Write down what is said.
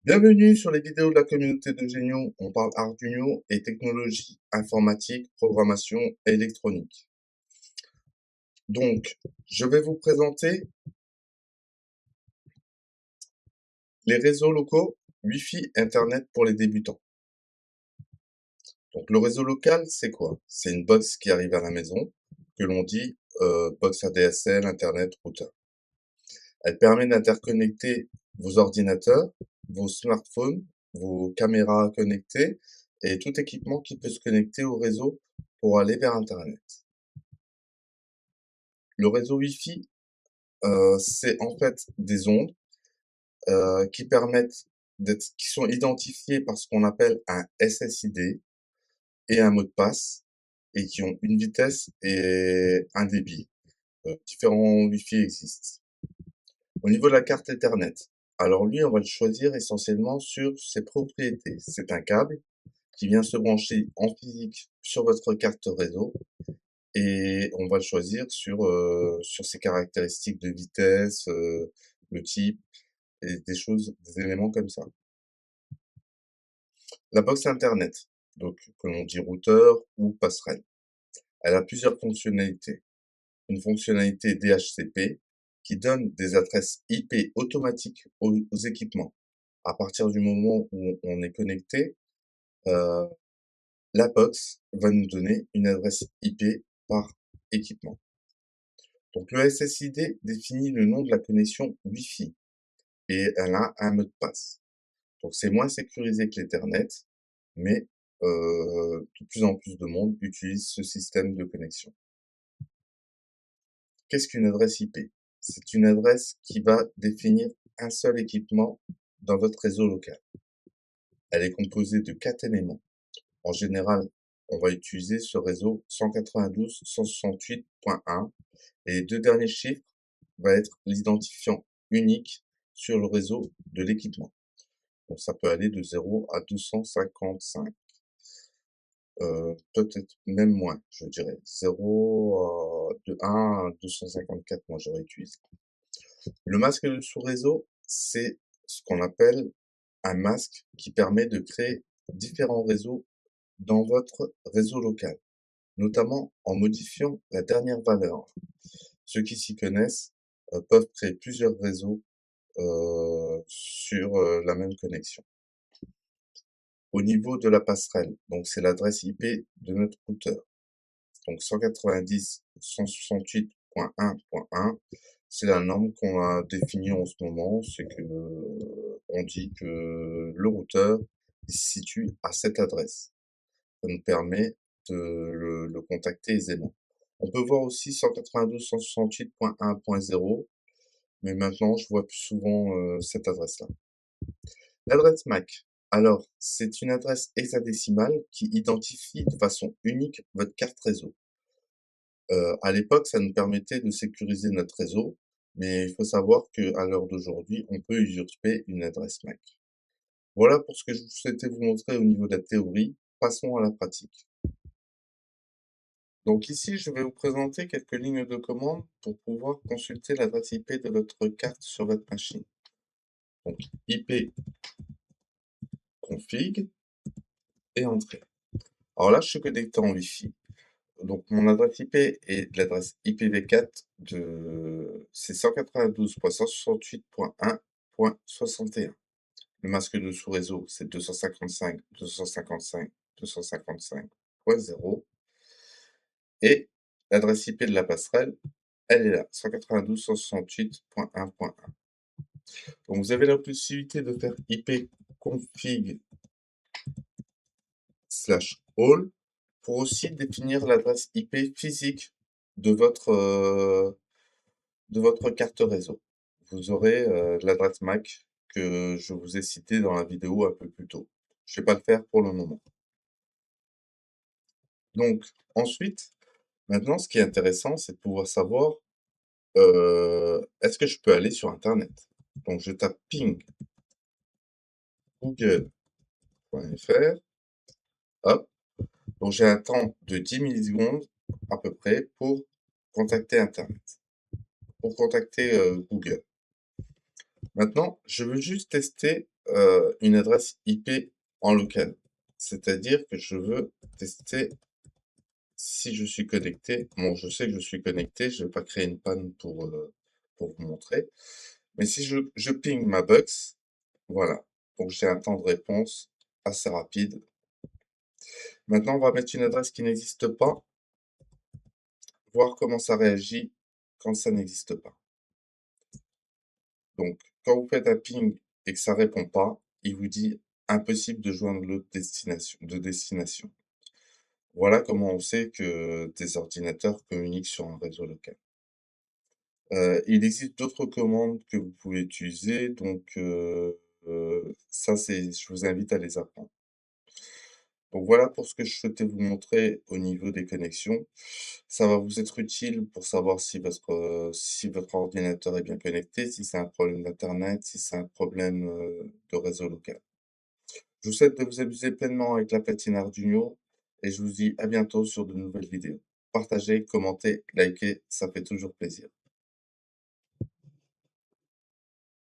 Bienvenue sur les vidéos de la communauté de Géniaux. On parle Arduino et technologie informatique, programmation et électronique. Donc, je vais vous présenter les réseaux locaux Wi-Fi Internet pour les débutants. Donc, le réseau local, c'est quoi? C'est une box qui arrive à la maison, que l'on dit box ADSL, Internet, routeur. Elle permet d'interconnecter vos ordinateurs, vos smartphones, vos caméras connectées et tout équipement qui peut se connecter au réseau pour aller vers Internet. Le réseau Wi-Fi, c'est en fait des ondes qui sont identifiées par ce qu'on appelle un SSID et un mot de passe et qui ont une vitesse et un débit. Différents Wi-Fi existent. Au niveau de la carte Ethernet, alors lui, on va le choisir essentiellement sur ses propriétés. C'est un câble qui vient se brancher en physique sur votre carte réseau et on va le choisir sur ses caractéristiques de vitesse, le type et des éléments comme ça. La box internet, donc que l'on dit routeur ou passerelle, elle a plusieurs fonctionnalités. Une fonctionnalité DHCP qui donne des adresses IP automatiques aux équipements. À partir du moment où on est connecté, euh, la box va nous donner une adresse IP par équipement. Donc le SSID définit le nom de la connexion Wi-Fi et elle a un mot de passe. Donc c'est moins sécurisé que l'Ethernet, mais de plus en plus de monde utilise ce système de connexion. Qu'est-ce qu'une adresse IP? C'est une adresse qui va définir un seul équipement dans votre réseau local. Elle est composée de 4 éléments. En général, on va utiliser ce réseau 192.168.1 et les deux derniers chiffres va être l'identifiant unique sur le réseau de l'équipement. Donc ça peut aller de 0 à 255. Peut-être même moins, je dirais. 0 de 1 à 254, moi j'aurais utilisé. Le masque de sous-réseau, c'est ce qu'on appelle un masque qui permet de créer différents réseaux dans votre réseau local, notamment en modifiant la dernière valeur. Ceux qui s'y connaissent peuvent créer plusieurs réseaux sur la même connexion. Au niveau de la passerelle, donc c'est l'adresse IP de notre routeur. Donc 190.168.1.1, c'est la norme qu'on a définie en ce moment, c'est que on dit que le routeur se situe à cette adresse. Ça nous permet de le contacter aisément. On peut voir aussi 192.168.1.0, mais maintenant je vois plus souvent cette adresse-là. L'adresse MAC. Alors, c'est une adresse hexadécimale qui identifie de façon unique votre carte réseau. À l'époque, ça nous permettait de sécuriser notre réseau, mais il faut savoir qu'à l'heure d'aujourd'hui, on peut usurper une adresse MAC. Voilà pour ce que je souhaitais vous montrer au niveau de la théorie. Passons à la pratique. Donc ici, je vais vous présenter quelques lignes de commande pour pouvoir consulter l'adresse IP de votre carte sur votre machine. Donc IP config et entrée. Alors là, je suis connecté en Wi-Fi. Donc mon adresse IP est l'adresse IPv4 c'est 192.168.1.61. Le masque de sous-réseau, c'est 255.255.255.0 et l'adresse IP de la passerelle, elle est là, 192.168.1.1. Donc vous avez la possibilité de faire IP config/all pour aussi définir l'adresse IP physique de votre carte réseau. Vous aurez l'adresse MAC que je vous ai citée dans la vidéo un peu plus tôt. Je ne vais pas le faire pour le moment. Donc ensuite, maintenant ce qui est intéressant, c'est de pouvoir savoir, est-ce que je peux aller sur internet? Donc je tape ping google.fr, hop, donc j'ai un temps de 10 millisecondes à peu près pour contacter internet, pour contacter Google. Maintenant, je veux juste tester une adresse IP en local. C'est-à-dire que je veux tester si je suis connecté. Bon, je sais que je suis connecté, je vais pas créer une panne pour vous montrer. Mais si je ping ma box, voilà. Donc j'ai un temps de réponse assez rapide. Maintenant, on va mettre une adresse qui n'existe pas, voir comment ça réagit quand ça n'existe pas. Donc, quand vous faites un ping et que ça répond pas, il vous dit impossible de joindre l'autre destination. Voilà comment on sait que des ordinateurs communiquent sur un réseau local. Il existe d'autres commandes que vous pouvez utiliser, donc ça c'est je vous invite à les apprendre. Donc voilà pour ce que je souhaitais vous montrer au niveau des connexions. Ça va vous être utile pour savoir si votre ordinateur est bien connecté, si c'est un problème d'internet, si c'est un problème, de réseau local. Je vous souhaite de vous amuser pleinement avec la platine Arduino et je vous dis à bientôt sur de nouvelles vidéos. Partagez, commentez, likez, ça fait toujours plaisir.